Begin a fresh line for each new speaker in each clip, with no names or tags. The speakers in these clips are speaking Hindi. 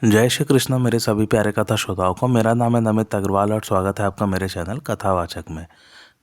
जय श्री कृष्ण मेरे सभी प्यारे कथा श्रोताओं को। मेरा नाम है नमित अग्रवाल और स्वागत है आपका मेरे चैनल कथावाचक में।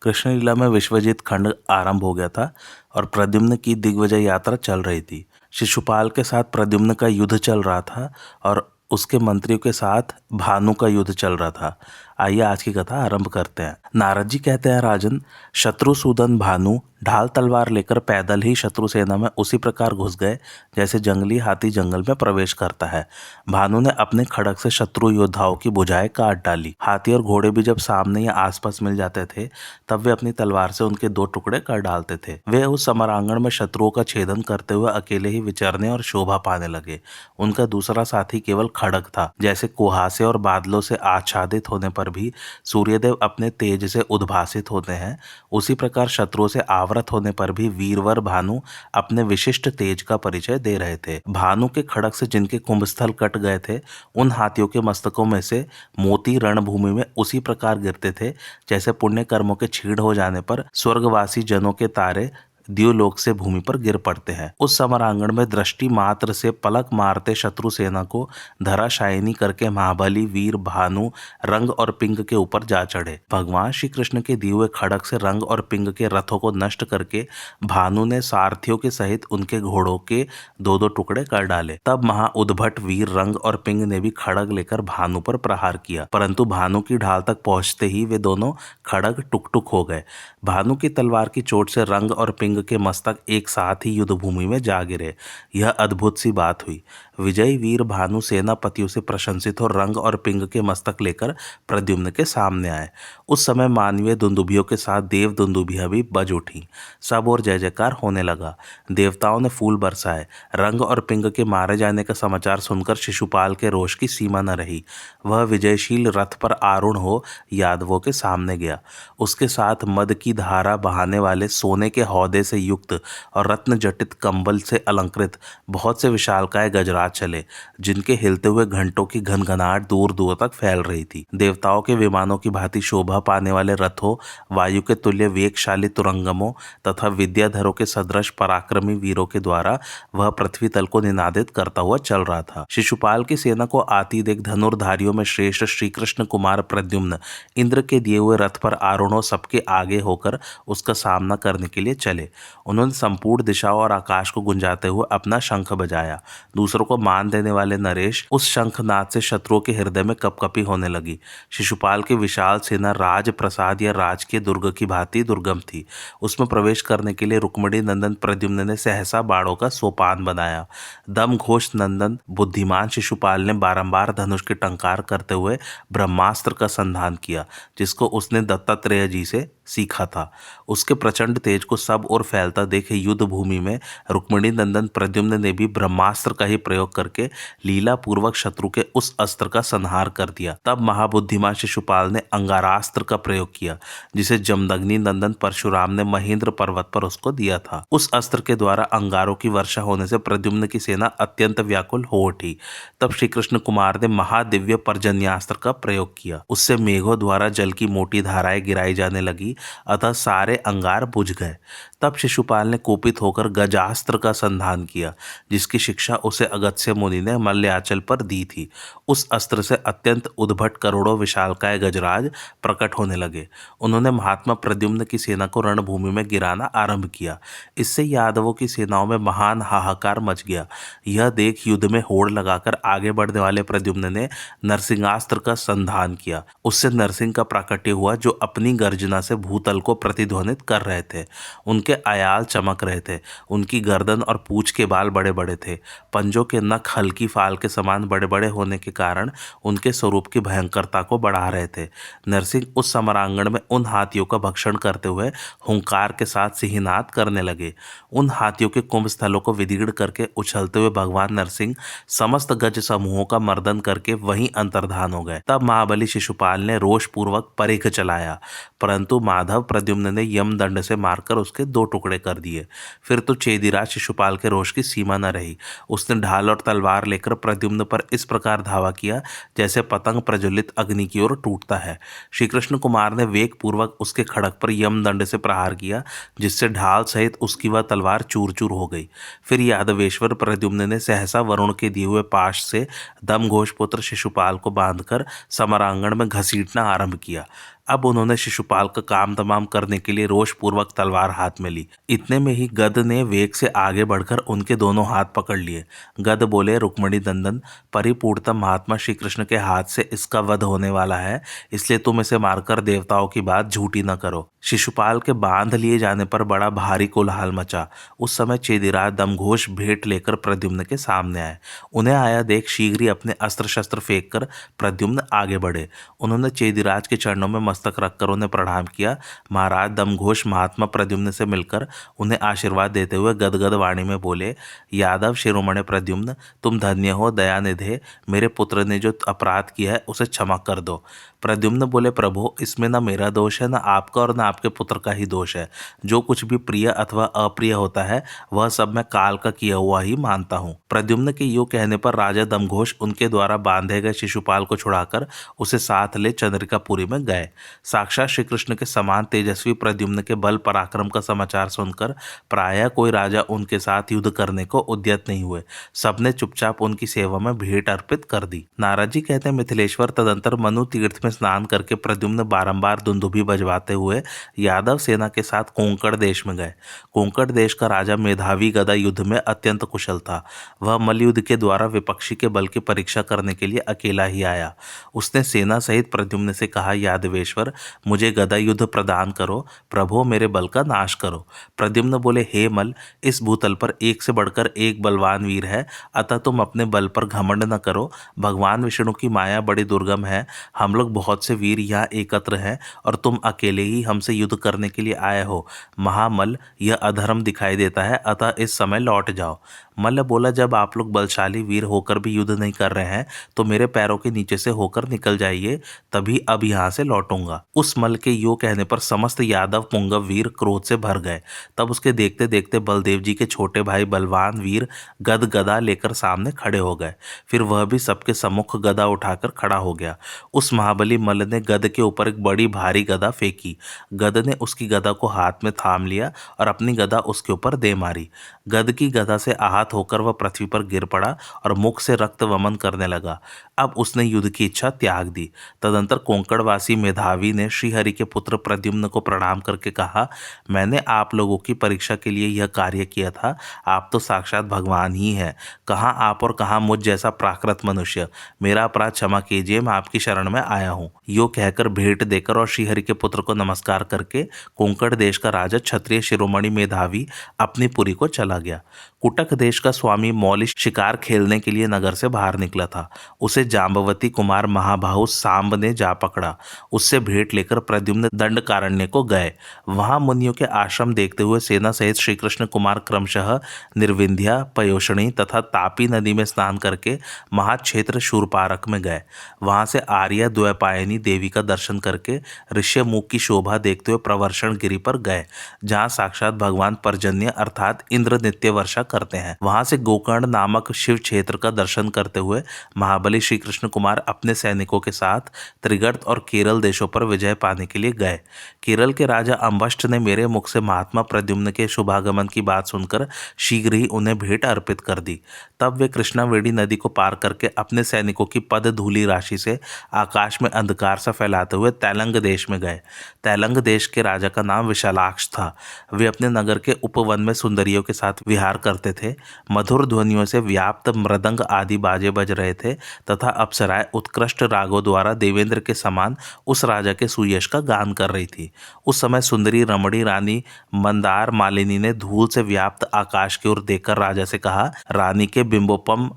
कृष्ण लीला में विश्वजीत खंड आरंभ हो गया था और प्रद्युम्न की दिग्विजय यात्रा चल रही थी। शिशुपाल के साथ प्रद्युम्न का युद्ध चल रहा था और उसके मंत्रियों के साथ भानु का युद्ध चल रहा था। आइए आज की कथा आरंभ करते हैं। नारद जी कहते हैं, राजन, शत्रुसूदन भानु ढाल तलवार लेकर पैदल ही शत्रु सेना में उसी प्रकार घुस गए जैसे जंगली हाथी जंगल में प्रवेश करता है। भानु ने अपने खड़ग से शत्रु योद्धाओं की भुजाएं काट डाली। हाथी और घोड़े भी जब सामने या आसपास मिल जाते थे तब वे अपनी तलवार से उनके दो टुकड़े कर डालते थे। वे उस समरांगण में शत्रुओं का छेदन करते हुए अकेले ही विचरने और शोभा पाने लगे। उनका दूसरा साथी केवल खड़ग था। जैसे कुहासे और बादलों से आच्छादित होने पर भी सूर्यदेव अपने तेज से उद्भासित होते हैं, उसी प्रकार शत्रुओं से आवृत होने पर भी वीरवर भानु अपने विशिष्ट तेज का परिचय दे रहे थे। भानु के खड़ग से जिनके कुंभस्थल कट गए थे, उन हाथियों के मस्तकों में से मोती रणभूमि में उसी प्रकार गिरते थे जैसे पुण्य कर्मों के छीड़ हो जाने पर स्वर्गवासी जनों के तारे द्युलोक से भूमि पर गिर पड़ते हैं। उस समरांगण में दृष्टि मात्र से पलक मारते शत्रु सेना को धराशायनी करके महाबली वीर भानु रंग और पिंग के ऊपर जा चढ़े। भगवान श्री कृष्ण के दिए हुए खड़ग से रंग और पिंग के रथों को नष्ट करके भानु ने सारथियों के सहित उनके घोड़ों के दो दो टुकड़े कर डाले। तब महाउद्भट वीर रंग और पिंग ने भी खड़ग लेकर भानु पर प्रहार किया, परंतु भानु की ढाल तक पहुंचते ही वे दोनों खड़ग टुक टुक हो गए। भानु की तलवार की चोट से रंग और पिंग के मस्तक एक साथ ही युद्ध भूमि में जा गिरे। यह अद्भुत सी बात हुई। विजयी वीर भानु सेनापतियों से प्रशंसित हो रंग और पिंग के मस्तक लेकर प्रद्युम्न के सामने आए। उस समय मानवीय दुंदुभियों के साथ देव दुंदुभियां भी बज उठी। सब और जय जयकार होने लगा। देवताओं ने फूल बरसाए। रंग और पिंग के मारे जाने का समाचार सुनकर शिशुपाल के रोष की सीमा न रही। वह विजयशील रथ पर आरूढ़ हो यादवों के सामने गया। उसके साथ मद की धारा बहाने वाले सोने के हौदे से युक्त और रत्न जटित कंबल से अलंकृत बहुत से विशालकाय गजराज चले, जिनके हिलते हुए घंटों की घनघनाहट दूर दूर तक फैल रही थी। देवताओं के विमानों की भांति शोभा पाने वाले रथों, वायु के तुल्य वेगशाली तुरंगमों तथा विद्याधरों के सदृश पराक्रमी वीरों के द्वारा वह पृथ्वी तल को निनादित करता हुआ चल रहा था। शिशुपाल की सेना को आती देख धनुर्धारियों में श्रेष्ठ श्री कृष्ण कुमार प्रद्युम्न इंद्र के दिए हुए रथ पर आरूढ़ सबके आगे होकर उसका सामना करने के लिए चले। उन्होंने संपूर्ण दिशाओं और आकाश को गुंजाते हुए अपना शंख बजाया। दूसरों को मान देने वाले नरेश उस शंखनाद से शत्रुओं के हृदय में कपकपी होने लगी। शिशुपाल की विशाल सेना राज प्रसाद या राजकीय दुर्ग की भांति दुर्गम थी। उसमें प्रवेश करने के लिए रुक्मिणी नंदन प्रद्युम्न ने सहसा बाणों का सोपान बनाया। दम घोष नंदन बुद्धिमान शिशुपाल ने बारंबार धनुष के टंकार करते हुए ब्रह्मास्त्र का संधान किया, जिसको उसने दत्तात्रेय जी से सीखा था। उसके प्रचंड तेज को सब ओर फैलता देखे युद्ध भूमि में रुक्मिणी नंदन प्रद्युम्न ने भी ब्रह्मास्त्र का ही प्रयोग करके लीला पूर्वक शत्रु के उस अस्त्र का संहार कर दिया। तब महाबुद्धिमान शिशुपाल ने अंगारास्त्र का प्रयोग किया, जिसे जमदग्नि नंदन परशुराम ने महेंद्र पर्वत पर उसको दिया था। उस अस्त्र के द्वारा अंगारों की वर्षा होने से प्रद्युम्न की सेना अत्यंत व्याकुल हो उठी। तब श्री कृष्ण कुमार ने महादिव्य पर्जन्यास्त्र का प्रयोग किया। उससे मेघों द्वारा जल की मोटी धाराएं गिराई जाने लगी, अतः सारे अंगार बुझ गए। तब शिशुपाल ने कोपित होकर गजास्त्र का संधान किया, जिसकी शिक्षा उसे अगस्त्य मुनि ने मल्याचल पर दी थी। उस अस्त्र से अत्यंत उद्भट करोड़ों विशालकाय गजराज प्रकट होने लगे। उन्होंने महात्मा प्रद्युम्न की सेना को रणभूमि में गिराना आरंभ किया। इससे यादवों की सेनाओं में महान हाहाकार मच गया। यह देख युद्ध में होड़ लगाकर आगे बढ़ने वाले प्रद्युम्न ने नरसिंहास्त्र का संधान किया। उससे नरसिंह का प्राकट्य हुआ, जो अपनी गर्जना से भूतल को प्रतिध्वनित कर रहे थे। उनके आयाल चमक रहे थे। उनकी गर्दन और पूंछ के बाल बड़े बड़े थे। पंजों के नख हल्की फाल के समान बड़े बड़े होने के कारण उनके स्वरूप की भयंकरता को बढ़ा रहे थे। नरसिंह उस समरांगण में उन हाथियों का भक्षण करते हुए हुंकार के साथ सिंहनाद करने लगे। उन हाथियों के कुंभ स्थलों को विदीर्ण करके उछलते हुए भगवान नरसिंह समस्त गज समूहों का मर्दन करके वहीं अंतर्धान हो गए। तब महाबली शिशुपाल ने रोष पूर्वक परिघ चलाया, परंतु माधव प्रद्युम्न ने यमदंड से मारकर उसके 2 टुकड़े कर दिए। फिर तो चेदिराज शिशुपाल के रोष की सीमा न रही। उसने ढाल और तलवार लेकर प्रद्युम्न पर इस प्रकार धावा किया जैसे पतंग प्रज्वलित अग्नि की ओर टूटता है। श्री कृष्ण कुमार ने वेग पूर्वक उसके खड़क पर यमदंड से प्रहार किया, जिससे ढाल सहित उसकी वह तलवार चूर चूर हो गई। फिर यादवेश्वर प्रद्युम्न ने सहसा वरुण के दिए हुए पाश से दमघोष पुत्र शिशुपाल को बांधकर समरांगण में घसीटना आरंभ किया। अब उन्होंने शिशुपाल का काम तमाम करने के लिए रोषपूर्वक तलवार हाथ में ली। इतने में ही गद ने वेग से आगे बढ़कर उनके दोनों हाथ पकड़ लिए। गद बोले, रुक्मिणी नंदन, परिपूर्णतम महात्मा श्री कृष्ण के हाथ से इसका वध होने वाला है, इसलिए तुम इसे मारकर देवताओं की बात झूठी न करो। शिशुपाल के बांध लिए जाने पर बड़ा भारी कोलाहल मचा। उस समय चेदिराज दमघोष भेंट लेकर प्रद्युम्न के सामने आए। उन्हें आया देख शीघ्र ही अपने अस्त्र शस्त्र फेंक कर प्रद्युम्न आगे बढ़े। उन्होंने चेदिराज के चरणों में मस्तक रखकर उन्हें प्रणाम किया। महाराज दमघोष महात्मा प्रद्युम्न से मिलकर उन्हें आशीर्वाद देते हुए गदगद वाणी में बोले, यादव शिरोमणि प्रद्युम्न, तुम धन्य हो दयानिधे, मेरे पुत्र ने जो अपराध किया है उसे क्षमा कर दो। प्रद्युम्न बोले, प्रभु, इसमें न मेरा दोष है, न आपका और न आपके पुत्र का ही दोष है। जो कुछ भी प्रिय अथवा अप्रिय होता है वह सब मैं काल का किया हुआ ही मानता हूँ। प्रद्युम्न के यूं कहने पर राजा दमघोष उनके द्वारा बांधे गए शिशुपाल को छुड़ाकर उसे साथ ले चंद्रिकापुरी में गए। साक्षात श्री कृष्ण के समान तेजस्वी प्रद्युम्न के बल पराक्रम का समाचार सुनकर प्रायः कोई राजा उनके साथ युद्ध करने को उद्यत नहीं हुए। सबने चुपचाप उनकी सेवा में भेंट अर्पित कर दी। नारद जी कहते हैं, मिथिलेश्वर तदंतर मनु तीर्थ में स्नान करके प्रद्युम्न बारंबार दुंदुभी बजवाते हुए यादव सेना के साथ कोंकण देश में गए। कोंकण देश का राजा मेधावी गदा युद्ध में अत्यंत कुशल था। वह मल्लयुद्ध के द्वारा विपक्षी के बल की परीक्षा करने के लिए अकेला ही आया। उसने सेना सहित प्रद्युम्न से कहा, यादवेश्वर, मुझे गदा युद्ध प्रदान करो, प्रभो मेरे बल का नाश करो। प्रद्युम्न बोले, हे मल, इस भूतल पर एक से बढ़कर एक बलवान वीर है, अतः तुम अपने बल पर घमंड न करो। भगवान विष्णु की माया बड़ी दुर्गम है। हम लोग बहुत से वीर यहाँ एकत्र हैं और तुम अकेले ही हमसे युद्ध करने के लिए आए हो। महामल, यह अधर्म दिखाई देता है, अतः इस समय लौट जाओ। मल्ल बोला, जब आप लोग बलशाली वीर होकर भी युद्ध नहीं कर रहे हैं तो मेरे पैरों के नीचे से होकर निकल जाइए, तभी अब यहाँ से लौटूंगा। उस मल्ल के यो कहने पर समस्त यादव पुंगव वीर क्रोध से भर गए। तब उसके देखते देखते बलदेव जी के छोटे भाई बलवान वीर गद गदा लेकर सामने खड़े हो गए। फिर वह भी सबके सम्मुख गदा उठाकर खड़ा हो गया। उस महाबली मल्ल ने गद के ऊपर एक बड़ी भारी गदा फेंकी। गद ने उसकी गदा को हाथ में थाम लिया और अपनी गदा उसके ऊपर दे मारी। गद की गदा से आहत होकर वह पृथ्वी पर गिर पड़ा और मुख से रक्त वमन करने लगा। अब उसने युद्ध की इच्छा त्याग दी। तदंतर कोंकणवासी मेधावी ने श्रीहरि के पुत्र प्रद्युम्न को प्रणाम करके कहा, मैंने आप लोगों की परीक्षा के लिए यह कार्य किया था। आप तो साक्षात भगवान ही हैं। कहाँ आप और कहाँ मुझ जैसा प्राकृत मनुष्य। मेरा अपराध क्षमा कीजिए, मैं आपकी शरण में आया हूँ। यो कहकर भेंट देकर और श्रीहरि के पुत्र को नमस्कार करके कोंकण देश का राजा क्षत्रिय शिरोमणि मेधावी अपनी पुरी को चला गया। कुटक देश का स्वामी मौली शिकार खेलने के लिए नगर से बाहर निकला था। उसे जाम्बवती कुमार महाबाहु सांब ने जा पकड़ा। उससे भेंट लेकर प्रद्युम्न दंडकारण्य को गए। वहां मुनियों के आश्रम देखते हुए सेना सहित श्री कृष्ण कुमार क्रमशः निर्विंध्या, पयोषणी तथा तापी नदी में स्नान करके महाक्षेत्र शूरपारक में गए। वहां से आर्या द्वैपायनी देवी का दर्शन करके ऋष्यमुख की शोभा देखते हुए प्रवर्षण गिरि पर गए, जहाँ साक्षात भगवान पर्जन्य अर्थात इंद्र नित्य वर्षा करते हैं। वहां से गोकर्ण नामक शिव क्षेत्र का दर्शन करते हुए महाबली श्री कृष्ण कुमार अपने सैनिकों के साथ त्रिगर्त और केरल देशों पर विजय पाने के लिए गए। केरल के राजा अम्बष्ट ने मेरे मुख से महात्मा प्रद्युम्न के शुभागमन की बात सुनकर शीघ्र ही उन्हें भेंट अर्पित कर दी। तब वे कृष्णावेणी नदी को पार करके अपने सैनिकों की पद धूलि राशि से आकाश में अंधकार सा फैलाते हुए तैलंग देश में गए। तैलंग देश के राजा का नाम विशालाक्ष था। वे अपने नगर के उपवन में सुंदरियों के साथ विहार करते थे। मधुर ध्वनियों से व्याप्त मृदंग आदि बाजे बज रहे थे तथा अप्सराएं उत्कृष्ट रागों द्वारा देवेंद्र के समान उस राजा के सुयश का गान कर रही थी। उस समय सुंदरी रमणी रानी मंदार मालिनी ने धूल से व्याप्त आकाश की ओर देखकर राजा से कहा, रानी के बिंबोपम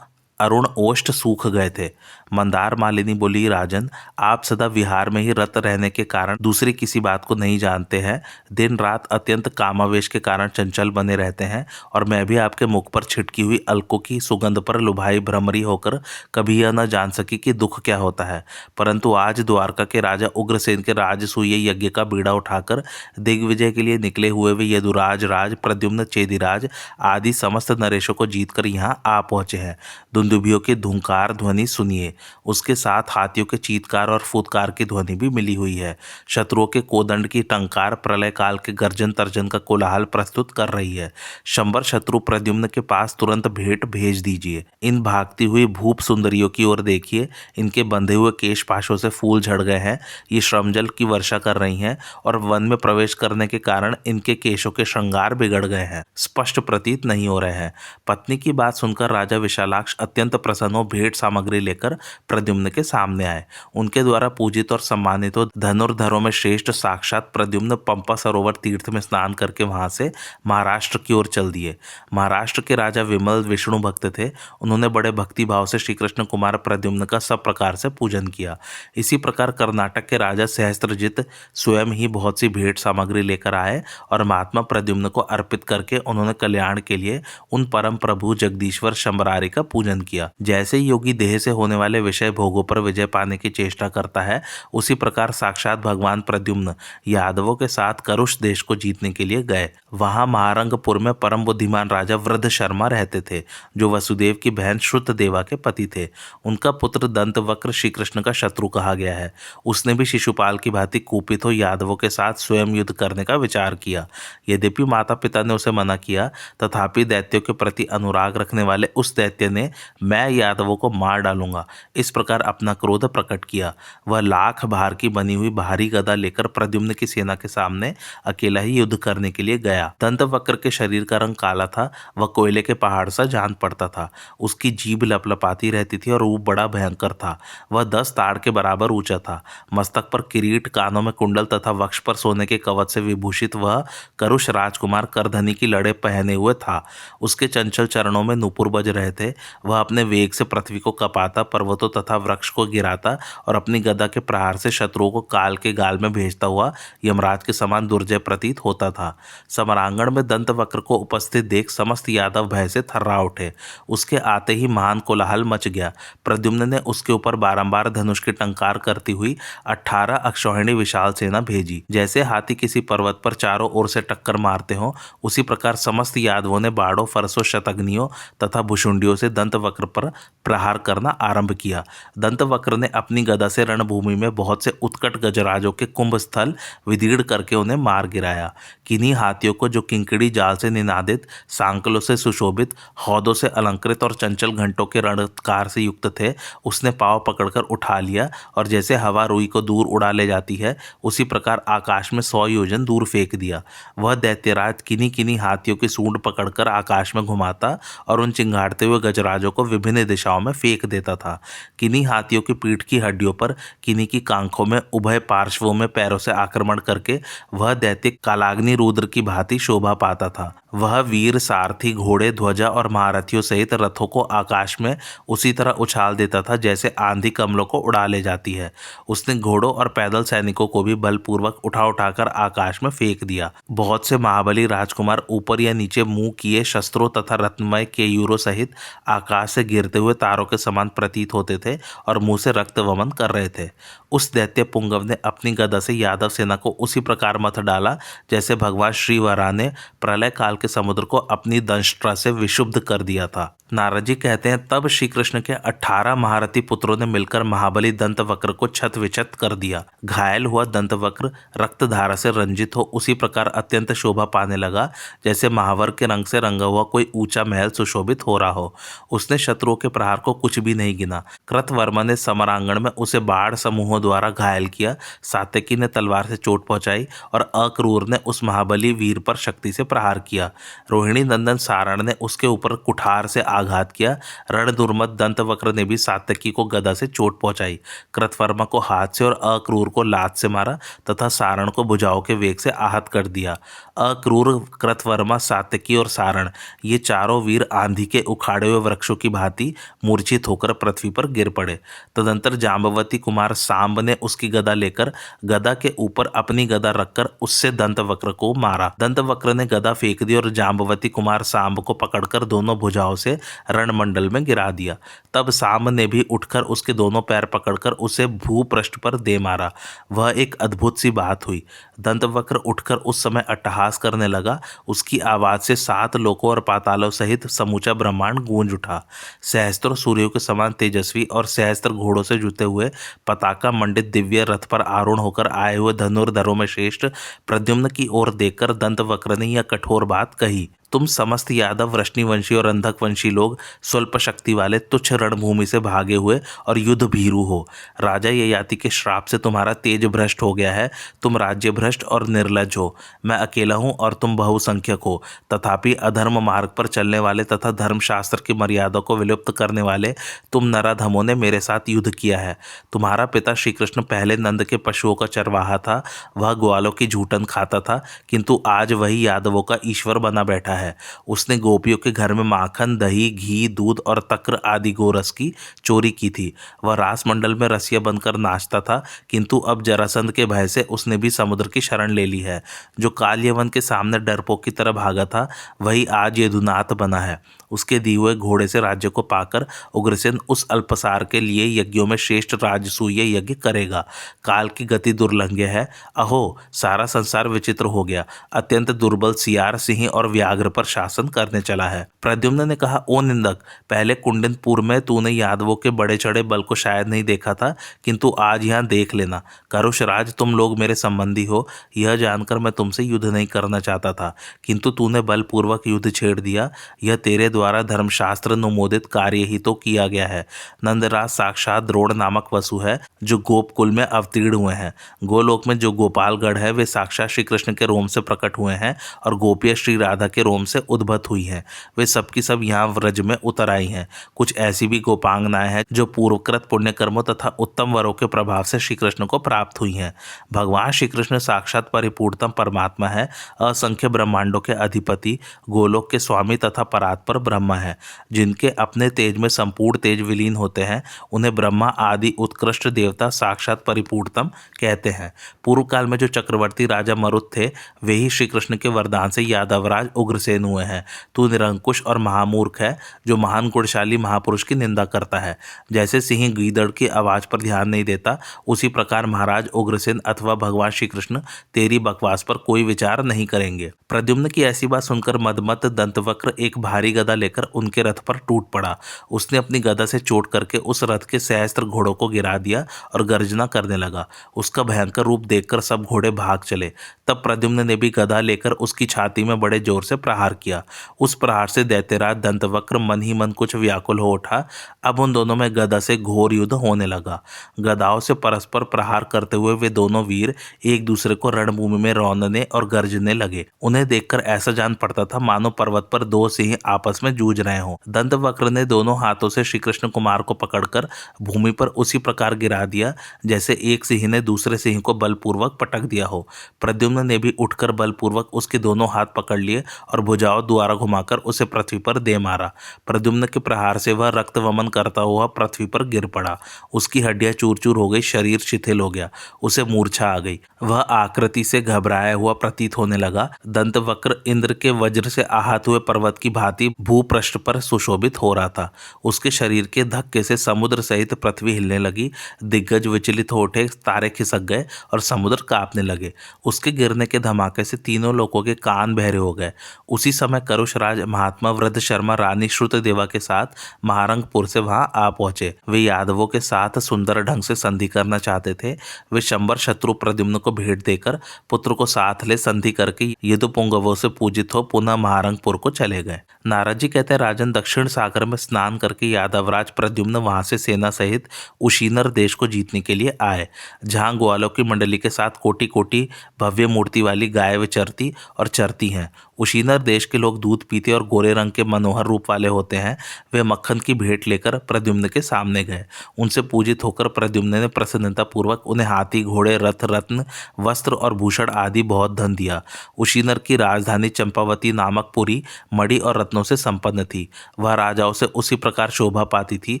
अरुण ओष्ठ सूख गए थे। मंदार मालिनी बोली, राजन, आप सदा विहार में ही रत रहने के कारण दूसरी किसी बात को नहीं जानते हैं। दिन रात अत्यंत कामावेश के कारण चंचल बने रहते हैं, और मैं भी आपके मुख पर छिटकी हुई अलकों की सुगंध पर लुभाई भ्रमरी होकर कभी यह न जान सकी कि दुख क्या होता है। परंतु आज द्वारका के राजा उग्रसेन के राजसूय यज्ञ का बीड़ा उठाकर दिग्विजय के लिए निकले हुए वे यदुराज राज प्रद्युम्न चेदिराज आदि समस्त नरेशों को जीतकर यहाँ आ पहुंचे हैं। दुंदुभियों की धुंकार ध्वनि सुनिए, उसके साथ हाथियों के चीत्कार और फुदकार की ध्वनि भी मिली हुई है। शत्रुओं के कोदंड की टंकार प्रलय काल के गर्जन तर्जन का कोलाहल प्रस्तुत कर रही है। शंबर शत्रु प्रद्युम्न के पास तुरंत भेंट भेज दीजिए। इन भागती हुई भूप सुंदरियों की ओर देखिए, इनके बंधे हुए केश पाशों से फूल झड़ गए हैं। ये श्रमजल की वर्षा कर रही हैं और वन में प्रवेश करने के कारण इनके केशों के श्रृंगार बिगड़ गए हैं, स्पष्ट प्रतीत नहीं हो रहे हैं। पत्नी की बात सुनकर राजा विशालाक्ष अत्यंत प्रसन्न हो भेंट सामग्री लेकर प्रद्युम्न के सामने आए। उनके द्वारा पूजित और सम्मानित हो धनुर्धरों में श्रेष्ठ साक्षात प्रद्युम्न पंपा सरोवर तीर्थ में स्नान करके वहां से महाराष्ट्र की ओर चल दिए। महाराष्ट्र के राजा विमल विष्णु भक्त थे। उन्होंने बड़े भक्ति भाव से श्री कृष्ण कुमार प्रद्युम्न का सब प्रकार से पूजन किया। इसी प्रकार कर्नाटक के राजा सहस्त्रजित स्वयं ही बहुत सी भेंट सामग्री लेकर आए और महात्मा प्रद्युम्न को अर्पित करके उन्होंने कल्याण के लिए उन परम प्रभु जगदीश्वर शंबरारी का पूजन किया। जैसे योगी देह से होने वाले विषय भोगों पर विजय पाने की चेष्टा करता है, उसी प्रकार साक्षात भगवान प्रद्युम्न यादवों के साथ करुष देश को जीतने के लिए गए। वहां महारंगपुर में परम बुद्धिमान राजा वृद्ध शर्मा रहते थे, जो वसुदेव की बहन श्रुत देवा के पति थे। उनका पुत्र दंतवक्र श्री कृष्ण का शत्रु कहा गया है। उसने भी शिशुपाल की भांति कुपित हो यादवों के साथ स्वयं युद्ध करने का विचार किया। यद्यपि माता पिता ने उसे मना किया, तथापि दैत्यों के प्रति अनुराग रखने वाले उस दैत्य ने मैं यादवों को मार डालूंगा इस प्रकार अपना क्रोध प्रकट किया। वह लाख भार की बनी हुई भारी गदा लेकर प्रद्युम्न की सेना के सामने अकेला ही युद्ध करने के लिए गया। दंतवक्र के शरीर का रंग काला था, वह कोयले के पहाड़ सा जान पड़ता था। उसकी जीभ लपलपाती रहती थी और रूप बड़ा भयंकर था। वह 10 ताड़ के बराबर ऊंचा था। मस्तक पर किरीट, कानों में कुंडल तथा वक्ष पर सोने के कवच से विभूषित वह करुष राजकुमार करधनी की लड़े पहने हुए था। उसके चंचल चरणों में नुपुर बज रहे थे। वह अपने वेग से पृथ्वी को कपाता, पर्वतों तथा वृक्ष को गिराता और अपनी गदा के प्रहार से शत्रुओं को काल के गाल में भेजता हुआ यमराज के समान दुर्जय प्रतीत होता था। समरांगण में दंतवक्र को उपस्थित देख समस्त यादव भय से थर्रा उठे। उसके आते ही महान कोलाहल मच गया। प्रद्युम्न ने उसके ऊपर बारंबार धनुष की टंकार करती हुई 18 अक्षौहिणी विशाल सेना भेजी। जैसे हाथी किसी पर्वत पर चारों ओर से टक्कर मारते हो, उसी प्रकार समस्त यादवों ने बाड़ों, फरसों, शतघ्नियों तथा भुशुंडियों से दंतवक्र पर प्रहार करना आरंभ किया। दंतवक्र ने अपनी गदा से रणभूमि में बहुत से उत्कट गजराजों के कुंभ स्थल विदीर्ण करके उन्हें मार गिराया। किन्हीं हाथियों को, जो किंकड़ी जाल से निनादित, सांकलों से सुशोभित, हौदों से अलंकृत और चंचल घंटों के रणकार से युक्त थे, उसने पांव पकड़कर उठा लिया और जैसे हवा रुई को दूर उड़ा ले जाती है, उसी प्रकार आकाश में 100 योजन दूर फेंक दिया। वह दैत्यराज किन्हीं किन्हीं हाथियों की सूंड पकड़कर आकाश में घुमाता और उन चिंगाड़ते हुए गजराजों को विभिन्न दिशाओं में फेंक देता था। किन्हीं हाथियों की पीठ की हड्डियों पर, किन्हीं की कांखों में, उभय पार्श्वों में पैरों से आक्रमण करके वह दैत्य कालाग्नि रुद्र की भांति शोभा पाता था। वह वीर सारथी, घोड़े, ध्वजा और महारथियों सहित रथों को आकाश में उसी तरह उछाल देता था जैसे आंधी कमलों को उड़ा ले जाती है। उसने घोड़ों और पैदल सैनिकों को भी बलपूर्वक उठाकर आकाश में फेंक दिया। बहुत से महाबली राजकुमार ऊपर या नीचे मुंह किए शस्त्रों तथा रत्नमय केयूरों सहित आकाश से गिरते हुए तारों के समान प्रतीत होते थे और मुंह से रक्त वमन कर रहे थे। उस दैत्य पुंगव ने अपनी गदा से यादव सेना को उसी प्रकार मत डाला जैसे भगवान श्रीवरा ने प्रलय काल के समुद्र को अपनी दंष्ट्रा से विशुद्ध कर दिया था। नारद जी कहते हैं, तब श्री कृष्ण के 18 महारथी पुत्रों ने मिलकर महाबली दंतवक्र को छत विछत कर दिया। घायल हुआ दंतवक्र रक्तधारा से रंजित हो उसी प्रकार अत्यंत शोभा पाने लगा जैसे महावर के रंग से रंगा हुआ कोई ऊंचा महल सुशोभित हो रहा हो। उसने शत्रुओं के प्रहार को कुछ भी नहीं गिना। कृतवर्मा ने समरांगण में उसे बाढ़ समूहों द्वारा घायल किया। सात्यकी ने तलवार से चोट पहुंचाई और अक्रूर ने उस महाबली वीर पर शक्ति से प्रहार किया। रोहिणी नंदन सारण ने उसके ऊपर कुठार से आघात किया। रणदुर्मत दंतवक्र ने भी सात्यकी को गदा से चोट पहुंचाई। कृतवर्मा को हाथ से और अक्रूर को लात से मारा तथा सारण को भुजाओं के वेग से आहत कर दिया। अक्रूर, कृतवर्मा, सात्यकी और सारण, ये चारों वीर आंधी के उखाड़े हुए वृक्षों की भांति मूर्छित होकर पृथ्वी पर गिर पड़े। तदंतर जांबवती कुमार सांब ने उसकी गदा लेकर गदा के ऊपर अपनी गदा रखकर उससे दंतवक्र को मारा। दंतवक्र ने गदा फेंक दी और जांबवती कुमार सांब को पकड़कर दोनों भुजाओं से रणमंडल में गिरा दिया। तब सांब ने भी उठकर उसके दोनों पैर पकड़कर उसे भूपृष्ठ पर दे मारा। वह एक अद्भुत सी बात हुई। दंतवक्र उठकर उस समय अट्टहास करने लगा। उसकी आवाज से 7 लोकों और पातालों सहित समूचा ब्रह्मांड गूंज उठा। सहस्त्रों सूर्यों के समान तेजस्वी और सहस्त्र घोड़ों से जुते हुए पताका मंडित दिव्य रथ पर आरूढ़ होकर आए हुए धनुर्धरों में श्रेष्ठ प्रद्युम्न की ओर देखकर दंतवक्र ने यह कठोर बात कही। तुम समस्त यादव, वृष्णिवंशी और अंधकवंशी लोग स्वल्प शक्ति वाले तुच्छ रणभूमि से भागे हुए और युद्ध भीरू हो। राजा ययाति के श्राप से तुम्हारा तेज भ्रष्ट हो गया है। तुम राज्य भ्रष्ट और निर्लज हो। मैं अकेला हूँ और तुम बहुसंख्यक हो। तथापि अधर्म मार्ग पर चलने वाले तथा धर्मशास्त्र की मर्यादा को विलुप्त करने वाले तुम नराधमों ने मेरे साथ युद्ध किया है। तुम्हारा पिता श्री कृष्ण पहले नंद के पशुओं का चरवाहा था। वह ग्वालों की झूठन खाता था, किंतु आज वही यादवों का ईश्वर बना बैठा है। उसने गोपियों के घर में माखन, दही, घी, दूध और तक्र आदि गोरस की चोरी की थी। वह रास मंडल में रसिया बनकर नाचता था, किंतु अब जरासंध के भय से उसने भी समुद्र की शरण ले ली है। जो काल यवन के सामने डरपोक की तरह भागा था, वही आज यदुनाथ बना है। उसके दिए हुए घोड़े से राज्य को पाकर उग्रसेन उस अल्पसार के लिए यज्ञों में श्रेष्ठ राजसूय यज्ञ करेगा। काल की गति दुर्लंघ्य है। अहो, सारा संसार विचित्र हो गया। अत्यंत दुर्बल सियार, सिंह और व्याघ्र पर शासन करने चला है। प्रद्युम्न ने कहा, ओ निंदक, पहले कुंडिनपुर में तूने यादवों के बड़े चढ़े बल को शायद नहीं देखा था, किंतु आज यहाँ देख लेना। करुषराज, तुम लोग मेरे संबंधी हो, यह जानकर मैं तुमसे युद्ध नहीं करना चाहता था, किंतु तूने बलपूर्वक युद्ध छेड़ दिया। यह तेरे द्वारा धर्मशास्त्र अनुमोदित कार्य ही तो किया गया है। नंदराज साक्षात द्रोण नामक वसु है, जो गोपकुल में अवतीर्ण हुए हैं। गोलोक में जो गोपालगढ़ है, वे साक्षात श्री कृष्ण के रोम से प्रकट हुए हैं और गोपियाँ श्री राधा के रोम से उद्भत हुई हैं। वे सबकी सब यहाँ व्रज में उतर आई हैं। कुछ ऐसी भी गोपांगनाएं हैं जो पूर्वकृत पुण्य कर्मों तथा उत्तम वरों के प्रभाव से श्री कृष्ण को प्राप्त हुई हैं। भगवान श्री कृष्ण साक्षात परिपूर्णतम परमात्मा है, असंख्य ब्रह्मांडों के अधिपति, गोलोक के स्वामी तथा परात्पर ब्रह्मा है। जिनके अपने तेज में संपूर्ण तेज विलीन होते हैं, उन्हें ब्रह्मा आदि उत्कृष्ट देवता साक्षात परिपूर्णतम कहते हैं। पूर्व काल में जो चक्रवर्ती राजा मरुत थे, वे ही श्री कृष्ण के वरदान से यादवराज उग्रसेन हुए हैं। तू निरंकुश और महामूर्ख है, जो महान गुणशाली महापुरुष की निंदा करता है। जैसे सिंह गीदड़ की आवाज पर ध्यान नहीं देता, उसी प्रकार महाराज उग्रसेन अथवा भगवान श्री कृष्ण तेरी बकवास पर कोई विचार नहीं करेंगे। प्रद्युम्न की ऐसी बात सुनकर मदमत्त दंतवक्र एक भारी गदा लेकर उनके रथ पर टूट पड़ा। उसने अपनी गदा से चोट करके उस रथ के सहस्त्र घोड़ों को गिरा दिया और गर्जना करने लगा। उसका भयंकर रूप देखकर सब घोड़े भाग चले। तब प्रद्युम्न ने भी गदा लेकर उसकी छाती में बड़े जोर से प्रहार किया। उस प्रहार से दैत्यराज दंतवक्र मन ही मन कुछ व्याकुल हो उठा। अब उन दोनों में गदा से घोर युद्ध होने लगा। गदाओं से परस्पर प्रहार करते हुए वे दोनों वीर एक दूसरे को रणभूमि में रौंदने और गर्जने लगे। उन्हें देखकर ऐसा जान पड़ता था मानो पर्वत पर दो सिंह आपस में जूझ रहे हों। दंतवक्र ने दोनों हाथों से श्री कृष्ण कुमार को पकड़कर भूमि पर उसी प्रकार गिरा दिया जैसे एक सिंह ने दूसरे सिंह को बलपूर्वक पटक दिया हो। प्रद्युम्न ने भी उठकर बलपूर्वक उसके दोनों हाथ पकड़ लिए और भुजाओं द्वारा घुमाकर उसे पृथ्वी पर दे मारा। प्रद्युम्न के प्रहार से वह रक्त वमन करता हुआ पृथ्वी पर गिर पड़ा। उसकी हड्डियां चूर चूर हो गई, शरीर शिथिल हो गया, उसे मूर्छा आ गई। वह आकृति से घबराया हुआ प्रतीत होने लगा। दंतवक्र इंद्र के वज्र से आहत हुए पर्वत की भांति भूपृष्ठ पर सुशोभित हो रहा था। उसके शरीर के धक्के से समुद्र सहित पृथ्वी हिलने लगी। दिग्गज विचलित हो उठे, तारे खिसक गए और समुद्र कांपने लगे। उसके गिरने के धमाके से तीनों लोगों के कान बहरे हो गए। उसी समय करुषराज महात्मा वृद्ध शर्मा रानी श्रुतदेवा के साथ महारंगपुर से वहां आ पहुंचे। वे यादवों के साथ सुंदर ढंग से संधि करना चाहते थे। वे शंबर शत्रु प्रद्युम्न को भेंट देकर पुत्र को साथ ले संधि करके यदुपुंगवों से पूजित हो पुनः महारंगपुर को चले गए। नारद जी कहते हैं, राजन, दक्षिण सागर में स्नान करके यादवराज प्रद्युम्न वहां से सेना सहित उशीनर देश को जीतने के लिए आए, जहां ग्वालों की मंडली के साथ कोटि कोटि भव्य मूर्ति वाली गाय विचरती और चरती हैं। कुशीनर देश के लोग दूध पीते और गोरे रंग के मनोहर रूप वाले होते हैं। वे मक्खन की भेंट लेकर प्रद्युम्न के सामने गए। उनसे पूजित होकर प्रद्युम्न ने प्रसन्नता पूर्वक उन्हें हाथी, घोड़े, रथ, रत्न, वस्त्र और भूषण आदि बहुत धन दिया। कुशीनर की राजधानी चंपावती नामक पुरी मणि और रत्नों से संपन्न थी। वह राजाओं से उसी प्रकार शोभा पाती थी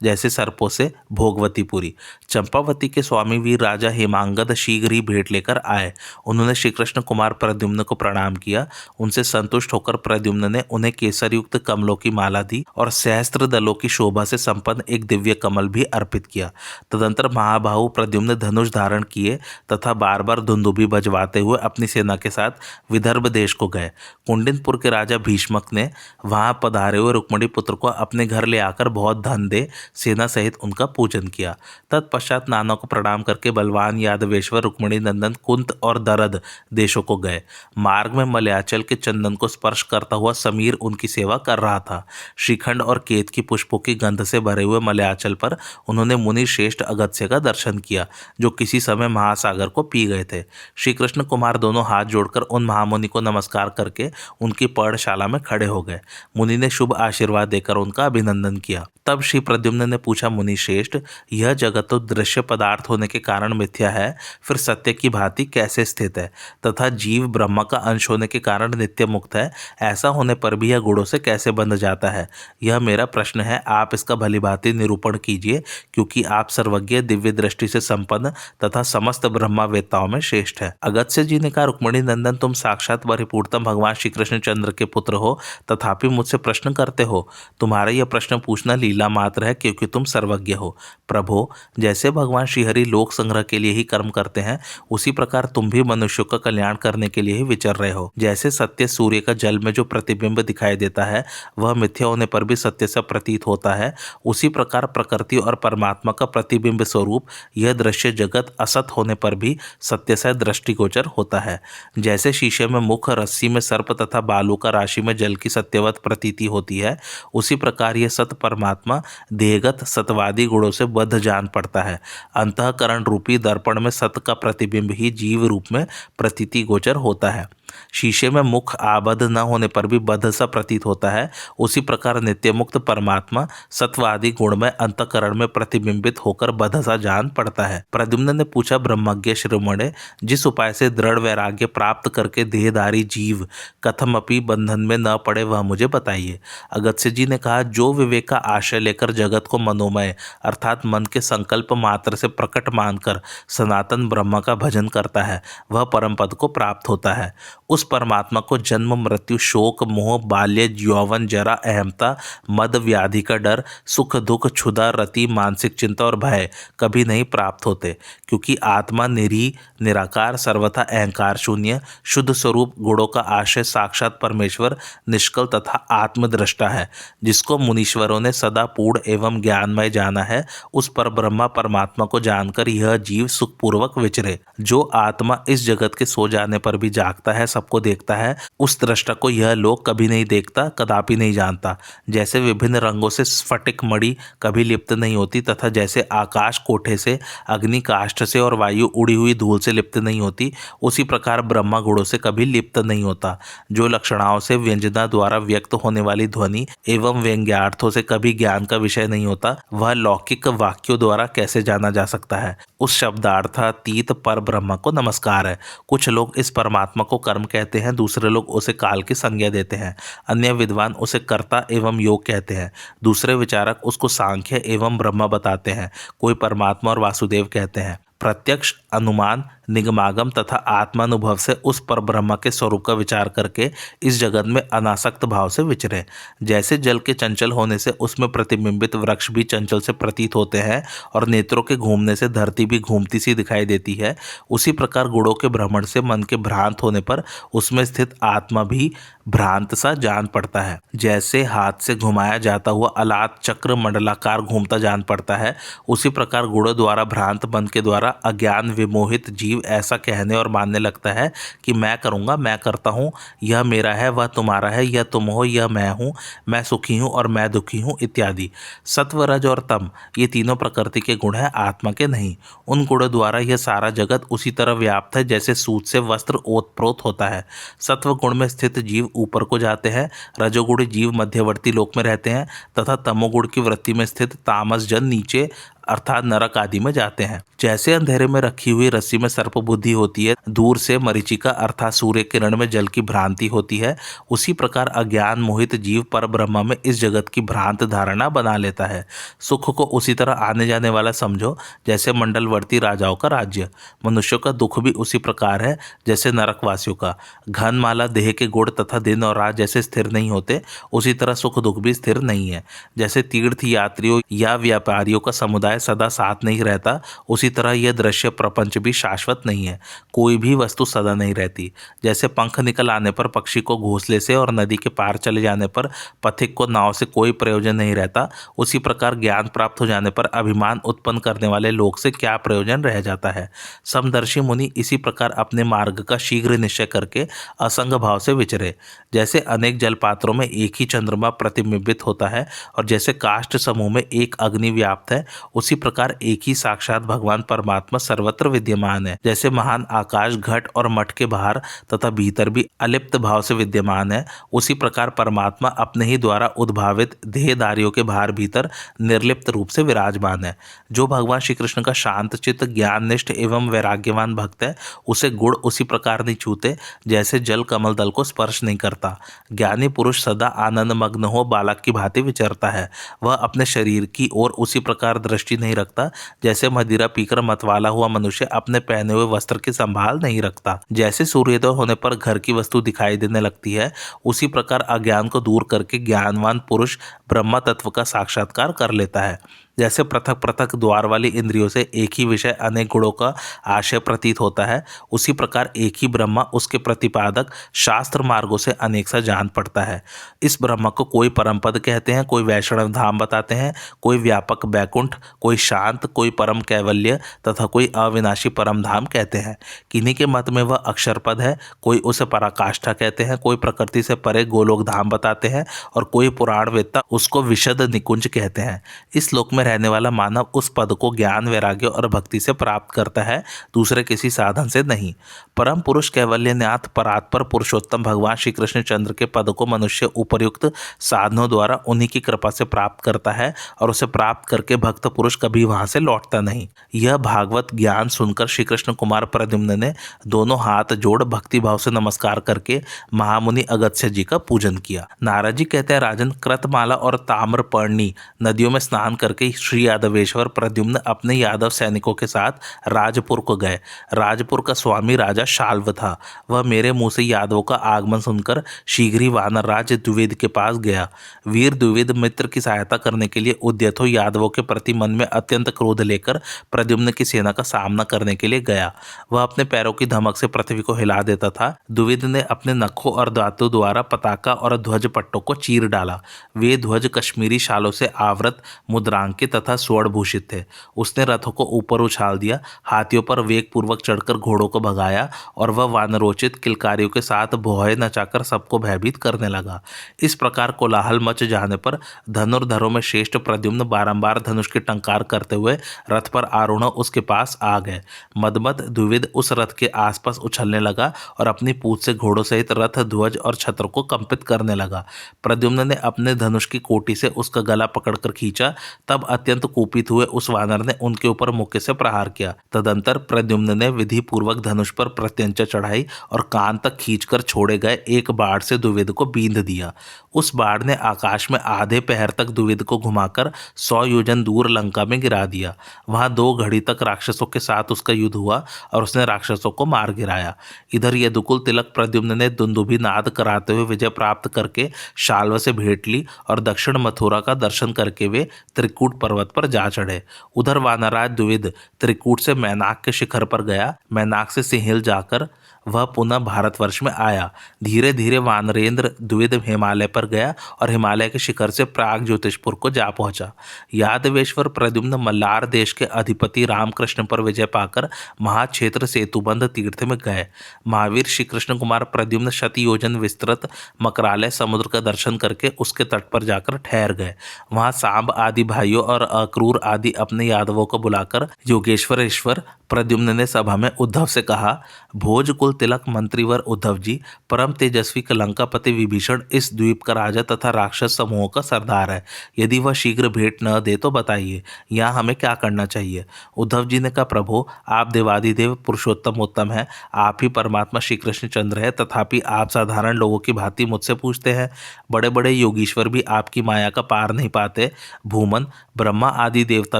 जैसे सर्पों से भोगवतीपुरी। चंपावती के स्वामी वीर राजा हेमांगद शीघ्र ही भेंट लेकर आए। उन्होंने श्री कृष्ण कुमार प्रद्युम्न को प्रणाम किया। उनसे संतुष्ट होकर प्रद्युम्न ने उन्हें केसर युक्त कमलों की माला दी और सहस्त्र दलों की शोभा से संपन्न एक दिव्य कमल भी अर्पित किया। तदंतर महाबाहु प्रद्युम्न धनुष धारण किए तथा बार बार धुंदुभी बजवाते हुए अपनी सेना के साथ विदर्भ देश को गए। कुंडिनपुर के राजा भीष्मक ने वहां पधारे हुए रुक्मिणी पुत्र को अपने घर ले आकर बहुत धन दे सेना सहित उनका पूजन किया। तत्पश्चात नाना को प्रणाम करके बलवान यादवेश्वर रुक्मिणी नंदन कुंत और दरद देशों को गए। मार्ग में मलयाचल के चंदन को स्पर्श करता हुआ समीर उनकी सेवा कर रहा था। श्रीखंड और केत की पुष्पों की गंध से भरे हुए मलयाचल पर उन्होंने मुनि श्रेष्ठ अगस्त्य का दर्शन किया, जो किसी समय महासागर को पी गए थे। श्री कृष्ण कुमार दोनों हाथ जोड़कर उन महामुनि को नमस्कार करके उनकी पर्णशाला में खड़े हो गए। मुनि ने शुभ आशीर्वाद देकर उनका अभिनंदन किया। तब श्री प्रद्युम्न ने पूछा, मुनि श्रेष्ठ, यह जगत तो दृश्य पदार्थ होने के कारण मिथ्या है, फिर सत्य की भांति कैसे स्थित है? तथा जीव ब्रह्मा का अंश होने के कारण नित्य मुक्त है, ऐसा होने पर भी यह गुणों से कैसे बंध जाता है? यह मेरा प्रश्न है, आप इसका भलीभांति निरूपण कीजिए, क्योंकि आप सर्वज्ञ, दिव्य दृष्टि से संपन्न तथा समस्त ब्रह्मावेत्ताओं में श्रेष्ठ है। अगस्त्य जी ने कहा, रुक्मिणी नंदन, तुम साक्षात परिपूर्णतम भगवान श्री कृष्ण चंद्र के पुत्र हो, तथापि मुझसे प्रश्न करते हो। तुम्हारा यह प्रश्न पूछना लीला मात्र है, क्योंकि तुम सर्वज्ञ हो। प्रभो, जैसे भगवान श्रीहरि लोक संग्रह के लिए ही कर्म करते हैं, उसी प्रकार तुम भी मनुष्यों का कल्याण करने के लिए ही विचर रहे हो। जैसे सत्य सूर्य का जल में जो प्रतिबिंब दिखाई देता है वह मिथ्या होने पर भी सत्य सा प्रतीत होता है, उसी प्रकार प्रकृति और परमात्मा का प्रतिबिंब स्वरूप यह दृश्य जगत असत होने पर भी सत्य से दृष्टिगोचर होता है। जैसे शीशे में मुख, रस्सी में सर्प तथा बालू का राशि में जल की सत्यवत प्रतीति होती है, उसी प्रकार यह सत परमात्मा देहगत सतवादी गुणों से बद्ध जान पड़ता है। अंतःकरण रूपी दर्पण में सत का प्रतिबिंब ही जीव रूप में प्रतीति गोचर होता है। शीशे में मुख आबद्ध न होने पर भी बद्ध सा प्रतीत होता है, उसी प्रकार नित्य मुक्त परमात्मा सत्वादि गुण में अंतःकरण में प्रतिबिंबित होकर बद्ध सा जान पड़ता है। प्रद्युम्न ने पूछा, ब्रह्मज्ञ शिरोमणे, जिस उपाय से दृढ़ वैराग्य प्राप्त करके देहधारी जीव कथमपि बंधन में न पड़े, वह मुझे बताइए। अगस्त्य जी ने कहा, जो विवेक का आश्रय लेकर जगत को मनोमय अर्थात मन के संकल्प मात्र से प्रकट मानकर सनातन ब्रह्मा का भजन करता है, वह परम पद को प्राप्त होता है। उस परमात्मा को जन्म, मृत्यु, शोक, मोह, बाल्य, यौवन, जरा, अहमता, मद, व्याधि का डर, सुख दुख, क्षुधा, रति, मानसिक चिंता और भय कभी नहीं प्राप्त होते, क्योंकि आत्मा निरीह, निराकार, सर्वथा अहंकार शून्य, शुद्ध स्वरूप, गुणों का आश्रय साक्षात परमेश्वर, निष्कल तथा आत्मदृष्टा है। जिसको मुनीश्वरों ने सदा पूर्ण एवं ज्ञानमय जाना है, उस पर ब्रह्मा परमात्मा को जानकर यह जीव सुखपूर्वक विचरे। जो आत्मा इस जगत के सो जाने पर भी जागता है, सबको देखता है, उस दृष्टा को यह लोक कभी नहीं देखता, कदापि नहीं जानता। जैसे विभिन्न रंगों से स्फटिक मणि कभी लिप्त नहीं होती, तथा जैसे आकाश कोठे से, अग्नि काष्ठ से और वायु उड़ी हुई धूल से लिप्त नहीं होती, उसी प्रकार ब्रह्मा गुणों से कभी लिप्त नहीं होता। जो लक्षणाओं से व्यंजना द्वारा व्यक्त होने वाली ध्वनि एवं व्यंग्यार्थों से कभी ज्ञान का विषय नहीं होता, वह लौकिक वाक्यों द्वारा कैसे जाना जा सकता है। उस शब्दार्थातीत पर ब्रह्मा को नमस्कार है। कुछ लोग इस परमात्मा को कर्म कहते हैं, दूसरे लोग उसे काल की संज्ञा देते हैं, अन्य विद्वान उसे कर्ता एवं योग कहते हैं, दूसरे विचारक उसको सांख्य एवं ब्रह्म बताते हैं, कोई परमात्मा और वासुदेव कहते हैं। प्रत्यक्ष, अनुमान, निगमागम तथा आत्मानुभव से उस पर ब्रह्मा के स्वरूप का विचार करके इस जगत में अनासक्त भाव से विचरे। जैसे जल के चंचल होने से उसमें प्रतिबिंबित वृक्ष भी चंचल से प्रतीत होते हैं और नेत्रों के घूमने से धरती भी घूमती सी दिखाई देती है, उसी प्रकार गुणों के भ्रमण से मन के भ्रांत होने पर उसमें स्थित आत्मा भी भ्रांत सा जान पड़ता है। जैसे हाथ से घुमाया जाता हुआ अलात चक्र मंडलाकार घूमता जान पड़ता है, उसी प्रकार गुणों द्वारा भ्रांत मन के द्वारा अज्ञान विमोहित जीव ऐसा कहने और मानने लगता है कि मैं करूँगा, मैं करता हूँ, यह मेरा है, वह तुम्हारा है, यह तुम हो, यह मैं हूँ, मैं सुखी हूँ और मैं दुखी हूँ इत्यादि। सत्व, रज और तम ये तीनों प्रकृति के गुण हैं, आत्मा के नहीं। उन गुणों द्वारा यह सारा जगत उसी तरह व्याप्त है जैसे सूत से वस्त्र ओतप्रोत होता है। सत्व गुण में स्थित जीव ऊपर को जाते हैं, रजोगुणी जीव मध्यवर्ती लोक में रहते हैं तथा तमोगुण की वृत्ति में स्थित तामस जन नीचे अर्थात नरक आदि में जाते हैं। जैसे अंधेरे में रखी हुई रस्सी में सर्प बुद्धि होती है, दूर से मरीचिका अर्थात सूर्य किरण में जल की भ्रांति होती है, उसी प्रकार अज्ञान मोहित जीव पर ब्रह्म में इस जगत की भ्रांत धारणा बना लेता है। सुख को उसी तरह आने जाने वाला समझो जैसे मंडलवर्ती राजाओं का राज्य। मनुष्यों का दुख भी उसी प्रकार है जैसे नरकवासियों का। घन माला देह के गुण तथा दिन और रात जैसे स्थिर नहीं होते, उसी तरह सुख दुख भी स्थिर नहीं है। जैसे तीर्थ यात्रियों या व्यापारियों का समुदाय सदा साथ नहीं रहता, उसी तरह यह दृश्य प्रपंच भी शाश्वत नहीं है। कोई भी वस्तु सदा नहीं रहती। जैसे पंख निकल आने पर पक्षी को घोंसले से और नदी के पार चले जाने पर पथिक को नाव से कोई प्रयोजन नहीं रहता, उसी प्रकार ज्ञान प्राप्त हो जाने पर अभिमान उत्पन्न करने वाले लोग से क्या प्रयोजन रह जाता है। समदर्शी मुनि इसी प्रकार अपने मार्ग का शीघ्र निश्चय करके असंग भाव से विचरे। जैसे अनेक जलपात्रों में एक ही चंद्रमा प्रतिबिंबित होता है और जैसे काष्ठ समूह में एक अग्नि व्याप्त है, उसी प्रकार एक ही साक्षात भगवान परमात्मा सर्वत्र विद्यमान है। जैसे महान आकाश घट और मठ के बाहर तथा भीतर भी अलिप्त भाव से विद्यमान है, उसी प्रकार परमात्मा अपने ही द्वारा उद्भावित देहधारियों के बाहर भीतर निर्लिप्त रूप से विराजमान है। जो भगवान श्री कृष्ण का शांत चित्त ज्ञाननिष्ठ एवं वैराग्यवान भक्त है, उसे गुण उसी प्रकार नहीं छूते जैसे जल कमल दल को स्पर्श नहीं करता। ज्ञानी पुरुष सदा आनंद मग्न हो बालक की भांति विचरता है। वह अपने शरीर की ओर उसी प्रकार दृष्टि नहीं रखता जैसे मदिरा पीकर मतवाला हुआ मनुष्य अपने पहने हुए वस्त्र की संभाल नहीं रखता। जैसे सूर्योदय होने पर घर की वस्तु दिखाई देने लगती है, उसी प्रकार अज्ञान को दूर करके ज्ञानवान पुरुष ब्रह्म तत्व का साक्षात्कार कर लेता है। जैसे पृथक पृथक द्वार वाली इंद्रियों से एक ही विषय अनेक गुणों का आशय प्रतीत होता है, उसी प्रकार एक ही ब्रह्म उसके प्रतिपादक शास्त्र मार्गों से अनेक सा जान पड़ता है। इस ब्रह्म को कोई परम पद कहते हैं, कोई वैष्णव धाम बताते हैं, कोई व्यापक बैकुंठ, कोई शांत, कोई परम कैवल्य तथा कोई अविनाशी परम धाम कहते हैं। किन्हीं के मत में वह अक्षर पद है, कोई उसे पराकाष्ठा कहते हैं, कोई प्रकृति से परे गोलोक धाम बताते हैं और कोई पुराण वेत्ता उसको विशद निकुंज कहते हैं। इस लोक में रहने वाला मानव उस पद को ज्ञान वैराग्य और भक्ति से प्राप्त करता है, दूसरे किसी साधन से नहीं। परम पुरुष कैवल्यनाथ परात्पर पुरुषोत्तम भगवान श्री कृष्ण चंद्र के पद को मनुष्य उपयुक्त साधनों द्वारा उन्हीं की कृपा से प्राप्त करता है और उसे प्राप्त करके भक्त पुरुष कभी वहां से लौटता नहीं। यह भागवत ज्ञान सुनकर श्री कृष्ण कुमार प्रद्युम्न ने दोनों हाथ जोड़ भक्ति भाव से नमस्कार करके महामुनि अगस्त्य जी का पूजन किया। नारद जी कहते हैं, राजन, कृतमाला और ताम्रपर्णी नदियों में स्नान करके श्री यादवेश्वर प्रद्युम्न अपने यादव सैनिकों के साथ राजपुर को गए। राजपुर का स्वामी राजा शाल्व था। वह मेरे मुंह से यादवों का आगमन सुनकर शीघ्र ही वानर राज द्विविद के पास गया। वीर द्विविद मित्र की सहायता करने के लिए उद्यत हो यादवों के प्रति मन में अत्यंत क्रोध लेकर प्रद्युम्न की सेना का सामना करने के लिए गया। वह अपने पैरों की धमक से पृथ्वी को हिला देता था। द्विविद ने अपने नखों और दांतों द्वारा पताका और ध्वज पट्टों को चीर डाला। वे ध्वज कश्मीरी शालों से आवृत, मुद्रांकित तथा स्वर्णभूषित थे। उसने रथों को ऊपर उछाल दिया, हाथियों पर वेग पूर्वक चढ़कर घोड़ों को भगाया और वह वानरोचित किलकारियों के साथ भौहें नचाकर सबको भयभीत करने लगा। इस प्रकार कोलाहल मच जाने पर धनुर्धरों में श्रेष्ठ प्रद्युम्न बारंबार धनुष की टंकार करते हुए रथ पर आरूढ़ उसके पास आ गए। मदमद द्विविद उस रथ के आसपास उछलने लगा और अपनी पूंछ से घोड़ों सहित रथ, ध्वज और छत्र को कंपित करने लगा। प्रद्युम्न ने अपने धनुष की कोटी से उसका गला पकड़कर खींचा। तब अत्यंत कुपित हुए उस वानर ने उनके ऊपर मुक्के से प्रहार किया। तदंतर प्रद्युम्न ने विधि पूर्वक धनुष पर प्रत्यंचा चढ़ाई और कान तक खींचकर छोड़े गए एक बाढ़ से द्विविद को बींध दिया। उस बाढ़ ने आकाश में आधे पहर तक द्विविद को घुमाकर 100 योजन दूर लंका में गिरा दिया। वहां 2 घड़ी तक राक्षसों के साथ उसका युद्ध हुआ और उसने राक्षसों को मार गिराया। इधर यदुकुल तिलक प्रद्युम्न ने दुंदुभि नाद कराते हुए विजय प्राप्त करके शाल्व से भेंट ली और दक्षिण मथुरा का दर्शन करके वे त्रिकूट पर्वत पर जा चढ़े। उधर वानराज द्विविद त्रिकूट से मैनाक के शिखर पर गया। मैनाक से सिंहिल जाकर वह पुनः भारतवर्ष में आया। धीरे धीरे वानरेंद्र द्विविध हिमालय पर गया और हिमालय के शिखर से प्राग ज्योतिषपुर को जा पहुंचा। यादवेश्वर प्रद्युम्न मल्लार देश के अधिपति रामकृष्ण पर विजय पाकर महाक्षेत्र सेतुबंध तीर्थ में गए। महावीर श्री कृष्ण कुमार प्रद्युम्न शतयोजन विस्तृत मकरालय समुद्र का दर्शन करके उसके तट पर जाकर ठहर गए। वहां सांब आदि भाइयों और अक्रूर आदि अपने यादवों को बुलाकर योगेश्वरेश्वर प्रद्युम्न ने सभा में उद्धव से कहा, भोजकुल तिलक मंत्रीवर उद्धव जी, परम तेजस्वी कलंकापति विभीषण इस द्वीप का राजा तथा राक्षस समूहों का सरदार है। यदि वह शीघ्र भेंट न दे तो बताइए, यहाँ हमें क्या करना चाहिए। उद्धव जी ने कहा, प्रभु आप देवादिदेव पुरुषोत्तम उत्तम है, आप ही परमात्मा श्री कृष्णचंद्र है, तथापि आप साधारण लोगों की भांति मुझसे पूछते हैं। बड़े बड़े योगीश्वर भी आपकी माया का पार नहीं पाते। भूमन ब्रह्मा आदि देवता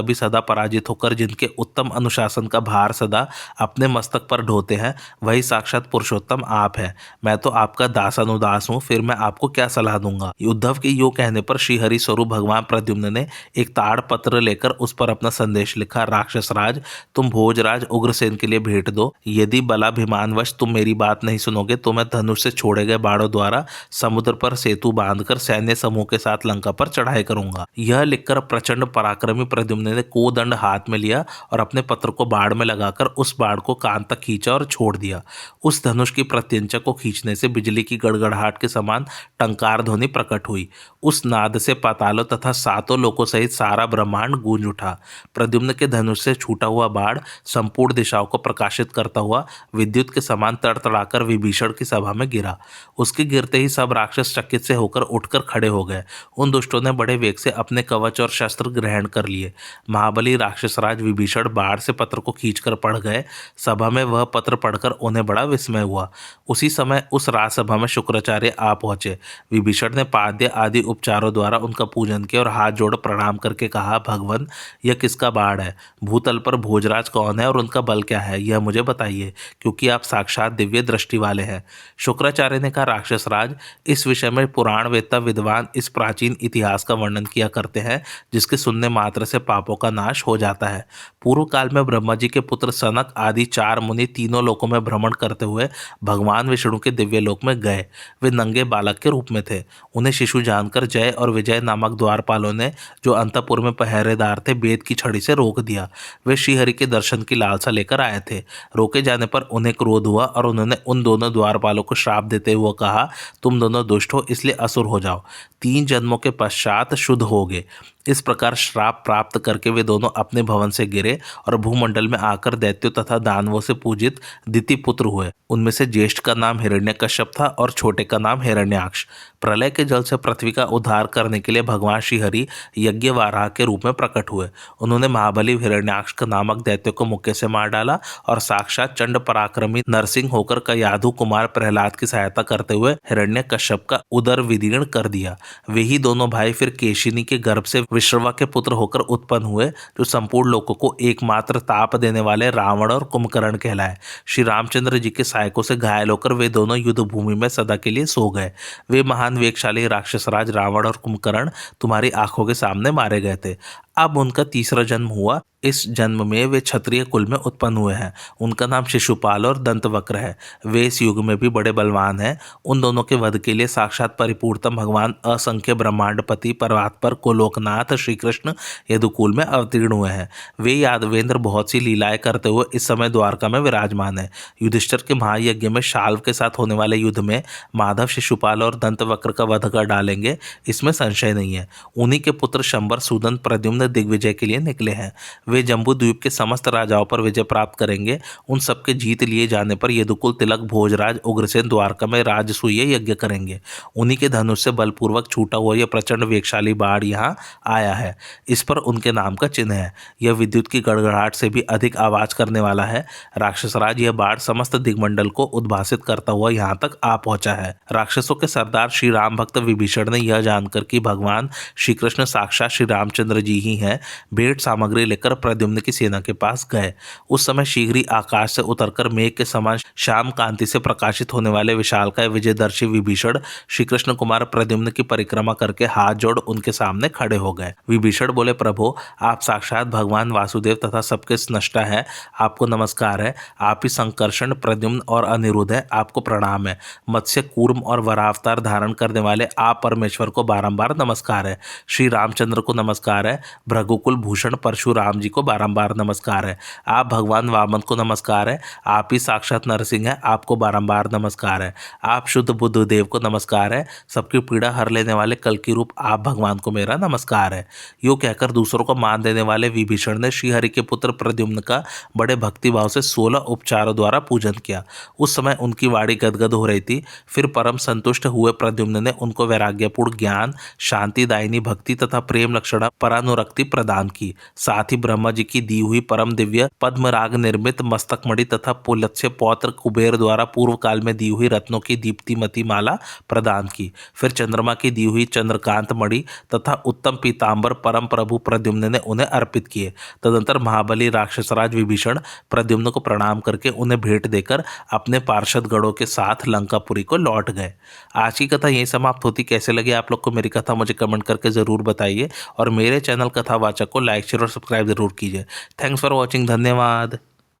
भी सदा पराजित होकर जिनके उत्तम अनुशासन का भार सदा अपने मस्तक पर ढोते हैं, वही साक्षात पुरुषोत्तम आप है। मैं तो आपका दासानुदास हूँ, फिर मैं आपको क्या सलाह दूंगा। उद्धव के यो कहने पर श्रीहरि स्वरूप भगवान प्रद्युम्न ने एक ताड़ पत्र लेकर उस पर अपना संदेश लिखा, राक्षस राज, तुम भोजराज उग्रसेन के लिए भेंट दो। यदि बलाभिमानवश तुम मेरी बात नहीं सुनोगे तो मैं धनुष से छोड़े गए बाणों द्वारा समुद्र पर सेतु बांधकर सैन्य समूह के साथ लंका पर चढ़ाई करूंगा। यह लिखकर प्रचंड पराक्रमी प्रद्युम्न ने कोदंड हाथ में लिया और अपने पत्र को बाढ़ में लगाकर उस बाढ़ को कान तक खींचा और छोड़ दिया। उस धनुष की प्रत्यंचा को खींचने से बिजली की गड़गड़ाहट के समान टंकार ध्वनि प्रकट हुई। उस नाद से पातालों तथा सातों लोकों सहित सारा ब्रह्मांड गूंज उठा। प्रद्युम्न के धनुष से छूटा हुआ बाढ़ संपूर्ण दिशाओं को प्रकाशित करता हुआ विद्युत के समान तड़तड़ाकर विभीषण की सभा में गिरा। उसके गिरते ही सब राक्षस चकित से होकर उठकर खड़े हो गए। उन दुष्टों ने बड़े वेग से अपने कवच और शस्त्र ग्रहण कर लिए। महाबली राक्षसराज विभीषण बाढ़ से पत्र को खींचकर पढ़ गए। सभा में वह पत्र पढ़कर उन्हें बड़ा विस्मय हुआ। उसी समय उस राजसभा में शुक्राचार्य आ पहुंचे। विभीषण ने पाद्य आदि उपचारों द्वारा उनका पूजन किया और हाथ जोड़ प्रणाम करके कहा, भगवान यह किसका बाढ़ है? भूतल पर भोजराज कौन है और उनका बल क्या है, यह मुझे बताइए, क्योंकि आप साक्षात दिव्य दृष्टि वाले हैं। शुक्राचार्य ने कहा, राक्षस राज, इस विषय में पुराण वेत्ता विद्वान इस प्राचीन इतिहास का वर्णन किया करते हैं जिसके सुनने मात्र से पापों का नाश हो जाता है। पूर्व काल में ब्रह्मा जी के पुत्र सनक आदि 4 मुनि तीनों लोकों में भ्रमण करते हुए भगवान विष्णु के दिव्य लोक में गए। वे नंगे बालक के रूप में थे। उन्हें शिशु जानकर जय और विजय नामक द्वारपालों ने, जो अंतपुर में पहरेदार थे, बेद की छड़ी से रोक दिया। वे श्रीहरि के दर्शन की लालसा लेकर आए थे। रोके जाने पर उन्हें क्रोध हुआ और उन्होंने उन दोनों द्वारपालों को श्राप देते हुए कहा, तुम दोनों दुष्ट हो, इसलिए असुर हो जाओ, 3 जन्मों के पश्चात शुद्ध होगे। इस प्रकार श्राप प्राप्त करके वे दोनों अपने भवन से गिरे और भूमंडल में आकर दैत्यों तथा दानवों से पूजित दिति पुत्र हुए। उनमें से ज्येष्ठ का नाम हिरण्यकश्यप था और छोटे का नाम हिरण्याक्ष। प्रलय के जल से पृथ्वी का उद्धार करने के लिए भगवान श्रीहरि यज्ञ वाराह के रूप में प्रकट हुए। उन्होंने महाबली हिरण्याक्ष नामक दैत्य को मुक्के से मार डाला और साक्षात चंड पराक्रमी नरसिंह होकर कयाधु कुमार प्रहलाद की सहायता करते हुए हिरण्यकश्यप का उदर विदीर्ण कर दिया। वे ही दोनों भाई फिर केशिनी के गर्भ से विश्रवा के पुत्र होकर उत्पन्न हुए, जो संपूर्ण लोकों को एकमात्र ताप देने वाले रावण और कुंभकर्ण कहलाए। श्री रामचंद्र जी के सहायकों से घायल होकर वे दोनों युद्ध भूमि में सदा के लिए सो गए। वे महान वेगशाली राक्षसराज रावण और कुंभकर्ण तुम्हारी आंखों के सामने मारे गए थे। अब उनका तीसरा जन्म हुआ। इस जन्म में वे क्षत्रिय कुल में उत्पन्न हुए हैं। उनका नाम शिशुपाल और दंतवक्र है। वे इस युग में भी बड़े बलवान हैं। उन दोनों के वध के लिए साक्षात परिपूर्णतम भगवान असंख्य ब्रह्मांडपति परमात्पर को लोकनाथ श्री कृष्ण यदुकुल में अवतीर्ण हुए हैं। वे यादवेंद्र बहुत सी लीलाएं करते हुए इस समय द्वारका में विराजमान है। युधिष्ठिर के महायज्ञ में शाल्व के साथ होने वाले युद्ध में माधव शिशुपाल और दंतवक्र का वध कर डालेंगे, इसमें संशय नहीं है। उन्हीं के पुत्र शंबर सूदन प्रद्युम्न दिग्विजय के लिए निकले हैं। वे जम्बू द्वीप के समस्त राजाओं पर विजय प्राप्त करेंगे। उन सबके जीत लिए जाने पर यदुकुल तिलक भोजराज उग्रसेन द्वारका में राजसूय यज्ञ करेंगे। उन्हीं के धनुष से बलपूर्वक छूटा हुआ यह प्रचंड वेगशाली बाढ़ यहाँ आया है। इस पर उनके नाम का चिन्ह है। यह विद्युत की गड़गड़ाहट से भी अधिक आवाज करने वाला है। राक्षसराज यह बाढ़ समस्त दिग्मंडल को उद्भासित करता हुआ यहाँ तक आ पहुंचा है। राक्षसों के सरदार श्री राम भक्त विभीषण ने यह जानकर कि भगवान श्री कृष्ण साक्षात श्री रामचंद्र जी ही नहीं है, भेंट सामग्री लेकर प्रद्युम्न की सेना के पास गए। उस समय शीघ्र ही आकाश से उतरकर मेघ के समान श्याम कांति से प्रकाशित होने वाले विशालकाय विजयदर्शी विभीषण श्री कृष्ण कुमार प्रद्युम्न की परिक्रमा करके हाथ जोड़ उनके सामने खड़े हो गए। विभीषण बोले, प्रभु आप साक्षात भगवान वासुदेव तथा सबके स्रष्टा है, आपको नमस्कार है। आप ही संकर्षण, प्रद्युम्न और अनिरुद्ध है, आपको प्रणाम है। मत्स्य, कूर्म और वरावतार धारण करने वाले आप परमेश्वर को बारंबार नमस्कार है। श्री रामचंद्र को नमस्कार है। भृगुकुल भूषण परशुराम जी को बारंबार नमस्कार है। आप भगवान वामन को नमस्कार है। आप ही साक्षात नरसिंह है, आपको बारंबार नमस्कार है। आप शुद्ध बुद्ध देव को नमस्कार है। सबकी पीड़ा हर लेने वाले कल की रूप आप भगवान को मेरा नमस्कार है। यूँ कहकर दूसरों को मान देने वाले विभीषण ने श्रीहरि के पुत्र प्रद्युम्न का बड़े भक्तिभाव से 16 उपचारों द्वारा पूजन किया। उस समय उनकी वाणी गदगद हो रही थी। फिर परम संतुष्ट हुए प्रद्युम्न ने उनको वैराग्यपूर्ण ज्ञान, शांतिदायिनी भक्ति तथा प्रेम लक्षणा परानुरक्ति प्रदान की। साथ ही ब्रह्मा जी की दी हुई परम दिव्य पद्मराग निर्मित मस्तकमणि तथा पुलत्स्य पौत्र कुबेर द्वारा पूर्व काल में दी हुई रत्नों की दीप्तिमती माला प्रदान की। फिर चंद्रमा की दी हुई चंद्रकांत मणि तथा उत्तम पीतांबर परम प्रभु प्रद्युम्न ने उन्हें अर्पित किए। तदंतर महाबली राक्षसराज विभीषण प्रद्युम्न को प्रणाम करके उन्हें भेंट देकर अपने पार्षद गणों के साथ लंकापुरी को लौट गए। आज की कथा यही समाप्त होती। कैसे लगी आप लोग को मेरी कथा मुझे कमेंट करके ज़रूर बताइए और मेरे चैनल कथावाचक को लाइक शेयर और सब्सक्राइब जरूर कीजिए। Thanks for watching. धन्यवाद।